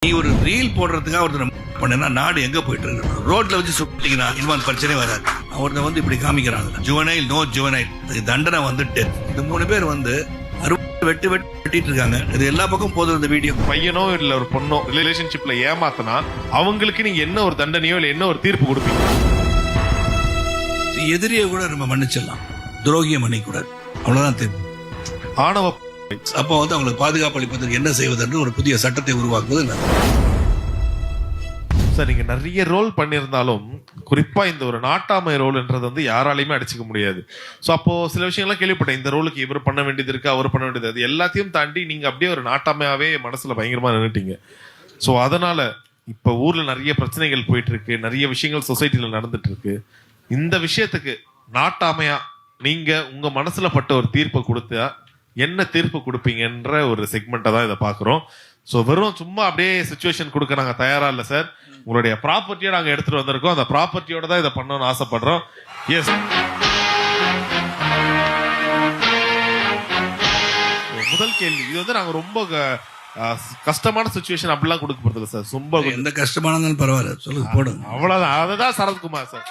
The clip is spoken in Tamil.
நீ ஒரு ரீல் போடுறதுக்காக ஒருத்தர் பண்ணா நாடு எங்க போயிட்டு இருக்கு? ரோட்ல வச்சு சுட்டிங்கன்னா இனிமேல் பிரச்சனை வராது. அவர்த வந்து இப்படி காமிக்கிறாங்க, ஜுவனைல் நோ ஜுவனைல், அதுக்கு தண்டனை வந்து டெத். இந்த 3 பேர் வந்து வெட்டிட்டு இருக்காங்க. இது எல்லா பக்கம் போதும். இந்த வீடியோ பையனோ இல்ல ஒரு பொண்ணோ ரிலேஷன்ஷிப்ல ஏமாத்தினா அவங்களுக்கு நீங்க என்ன ஒரு தண்டனையோ இல்ல என்ன ஒரு தீர்ப்பு கொடுப்பீங்க? எதிரியை கூட நம்ம மன்னிச்சிடலாம், துரோகியை மன்னிக்க கூடாது. அவ்வளவுதான் தீர்ப்பு. ஆணவ அப்போ வந்து அவங்களுக்கு பாதுகாப்பு அளிப்பதற்கு என்ன செய்வது என்று ஒரு புதிய சட்டத்தை உருவாக்குவது நல்லது. சார், நீங்க நிறைய ரோல் பண்ணியிருந்தாலும் குறிப்பா இந்த ஒரு நாட்டாமை ரோல்ன்றது வந்து யாராலையுமே அடிச்சுக்க முடியாது. ஸோ அப்போ சில விஷயங்கள்லாம் கேள்விப்பட்டேன், இந்த ரோலுக்கு இவர் பண்ண வேண்டியது இருக்கு, அவர் பண்ண வேண்டியது, அது எல்லாத்தையும் தாண்டி நீங்க அப்படியே ஒரு நாட்டாமையாவே மனசுல பயங்கரமா நின்னுட்டீங்க. ஸோ அதனால இப்ப ஊர்ல நிறைய பிரச்சனைகள் போயிட்டு இருக்கு, நிறைய விஷயங்கள் சொசைட்டில நடந்துட்டு இருக்கு. இந்த விஷயத்துக்கு நாட்டாமையா நீங்க உங்க மனசுல பட்ட ஒரு தீர்ப்பை கொடுத்தா என்ன தீர்ப்பு கொடுப்பீங்கன்ற ஒரு செக்மெண்ட்டை தான் இதை பாக்குறோம். ஸோ வெறும் சும்மா அப்படியே சிச்சுவேஷன் கொடுக்க நாங்க தயாரா இல்லை சார். உங்களுடைய ப்ராப்பர்ட்டியை நாங்க எடுத்துட்டு வந்திருக்கோம். அந்த ப்ராப்பர்ட்டியோட தான் இதை பண்ணணும்னு ஆசைப்படுறோம். எஸ், முதல் கேள்வி இது வந்து நாங்க ரொம்ப கஷ்டமான சிச்சுவேஷன் அப்படிலாம் கொடுக்க போறது இல்லை சார். ரொம்ப எந்த கஷ்டமானதாலும் பரவாயில்ல, சொல்லுங்க, போடுங்க. அவ்வளவுதான். அதுதான் சரத்குமார் சார்.